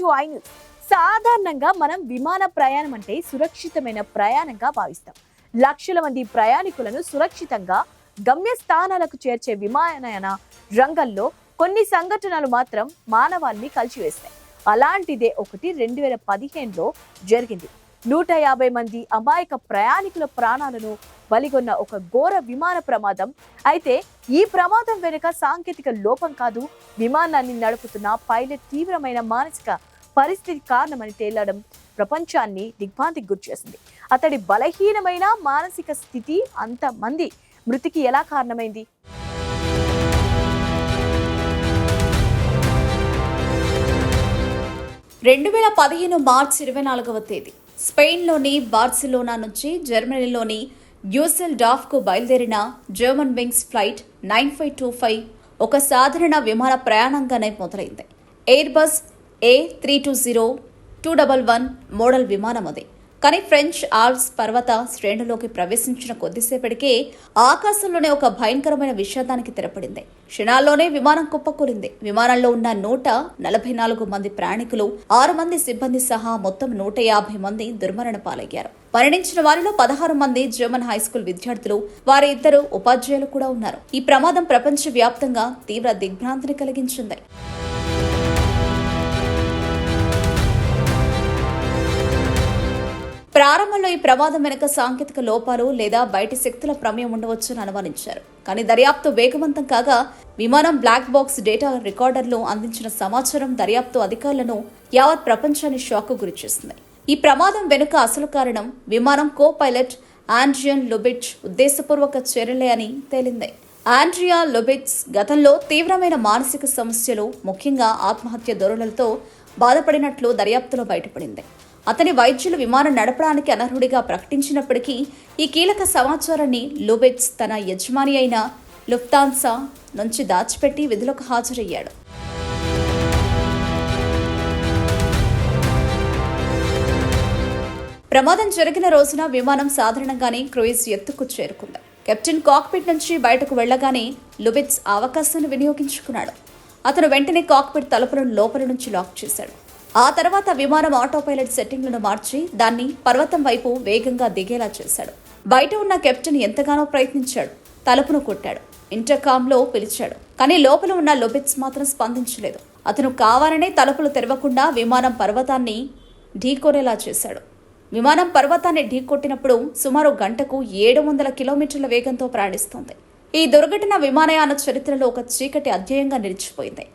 To I news. సాధారణంగా మనం విమాన ప్రయాణం అంటే సురక్షితమైన ప్రయాణంగా భావిస్తాం. లక్షల మంది ప్రయాణికులను సురక్షితంగా గమ్యస్థానాలకు చేర్చే విమానయాన రంగంలో కొన్ని సంఘటనలు మాత్రం మానవాల్ని కలిచివేస్తాయి. అలాంటిదే ఒకటి 2015లో జరిగింది. 150 మంది అమాయక ప్రయాణికుల ప్రాణాలను బలిగొన్న ఒక ఘోర విమాన ప్రమాదం. అయితే ఈ ప్రమాదం వెనుక సాంకేతిక లోపం కాదు, విమానాన్ని నడుపుతున్న పైలట్ తీవ్రమైన మానసిక పరిస్థితి కారణమని తేలడం ప్రపంచాన్ని దిగ్భ్రాంతికి గురిచేసింది. అతడి బలహీనమైన మానసిక స్థితి అంతమంది మృతికి ఎలా కారణమైంది? 2015 మార్చి 24వ తేదీ స్పెయిన్లోని బార్సిలోనా నుంచి జర్మనీలోని డ్యూసెల్డార్ఫ్కు బయలుదేరిన జర్మన్ వింగ్స్ ఫ్లైట్ 9525 ఒక సాధారణ విమాన ప్రయాణంగానే మొదలైంది. ఎయిర్ బస్ A320-211 మోడల్ విమానం అది. కానీ ఫ్రెంచ్ ఆల్ప్స్ పర్వత శ్రేణులోకి ప్రవేశించిన కొద్దిసేపటికే ఆకాశంలోనే ఒక భయంకరమైన విషాదానికి తెరపడింది. క్షణాల్లోనే విమానం కుప్పకూలింది. విమానంలో ఉన్న 144 మంది ప్రయాణికులు, 6 మంది సిబ్బంది సహా మొత్తం 150 మంది దుర్మరణ పాలయ్యారు. మరణించిన వారిలో 16 మంది జర్మన్ హైస్కూల్ విద్యార్థులు, వారి 2 ఉపాధ్యాయులు కూడా ఉన్నారు. ఈ ప్రమాదం ప్రపంచ వ్యాప్తంగా తీవ్ర దిగ్భ్రాంతిని కలిగించింది. ప్రారంభంలో ఈ ప్రమాదం వెనుక సాంకేతిక లోపాలు లేదా బయటి శక్తుల ప్రమేయం ఉండవచ్చని అనుమానించారు. కానీ దర్యాప్తు వేగవంతం కాగా విమానం బ్లాక్ బాక్స్ డేటా రికార్డర్లు అందించిన సమాచారం దర్యాప్తు అధికారులను యావత్ ప్రపంచాన్ని షాక్ గురిచేసింది. ఈ ప్రమాదం వెనుక అసలు కారణం విమానం కో పైలట్ ఆండ్రియన్ లుబిట్జ్ ఉద్దేశపూర్వక చర్యలే అని తేలింది. ఆండ్రియా లుబిట్జ్ గతంలో తీవ్రమైన మానసిక సమస్యలు, ముఖ్యంగా ఆత్మహత్య ధోరణులతో బాధపడినట్లు దర్యాప్తులో బయటపడింది. అతని వైద్యులు విమానం నడపడానికి అనర్హుడిగా ప్రకటించినప్పటికీ ఈ కీలక సమాచారాన్ని లుబిట్జ్ తన యజమాని అయిన లుఫ్తాన్సా నుంచి దాచిపెట్టి విధులకు హాజరయ్యాడు. ప్రమాదం జరిగిన రోజున విమానం సాధారణంగానే క్రూయిజ్ ఎత్తుకు చేరుకుంది. కెప్టెన్ కాక్పిట్ నుంచి బయటకు వెళ్లగానే లుబిట్జ్ అవకాశాన్ని వినియోగించుకున్నాడు. అతను వెంటనే కాక్పిట్ తలుపులను లోపల నుంచి లాక్ చేశాడు. ఆ తర్వాత విమానం ఆటోపైలట్ సెట్టింగ్లను మార్చి దాన్ని పర్వతం వైపు వేగంగా దిగేలా చేశాడు. బయట ఉన్న కెప్టెన్ ఎంతగానో ప్రయత్నించాడు. తలుపును కొట్టాడు, ఇంటర్కామ్లో పిలిచాడు. కానీ లోపల ఉన్న లుబిట్జ్ మాత్రం స్పందించలేదు. అతను కావాలనే తలుపులు తెరవకుండా విమానం పర్వతాన్ని ఢీకొనేలా చేశాడు. విమానం పర్వతాన్ని ఢీకొట్టినప్పుడు సుమారు గంటకు 700 కిలోమీటర్ల వేగంతో ప్రయాణిస్తోంది. ఈ దుర్ఘటన విమానయాన చరిత్రలో ఒక చీకటి అధ్యాయంగా నిలిచిపోయింది.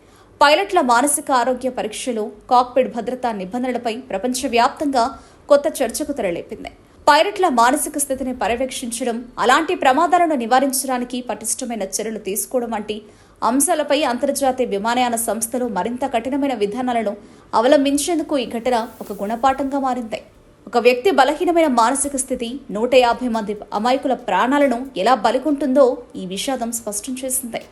పైలట్ల మానసిక ఆరోగ్య పరీక్షలు, కాక్పిట్ భద్రతా నిబంధనలపై ప్రపంచవ్యాప్తంగా కొత్త చర్చకు తెరలేపింది. పైలట్ల మానసిక స్థితిని పర్యవేక్షించడం, అలాంటి ప్రమాదాలను నివారించడానికి పటిష్టమైన చర్యలు తీసుకోవడం వంటి అంశాలపై అంతర్జాతీయ విమానయాన సంస్థలు మరింత కఠినమైన విధానాలను అవలంబించేందుకు ఈ ఘటన ఒక గుణపాఠంగా మారింది. ఒక వ్యక్తి బలహీనమైన మానసిక స్థితి 150 మంది అమాయకుల ప్రాణాలను ఎలా బలిగొంటుందో ఈ విషాదం స్పష్టం చేసింది.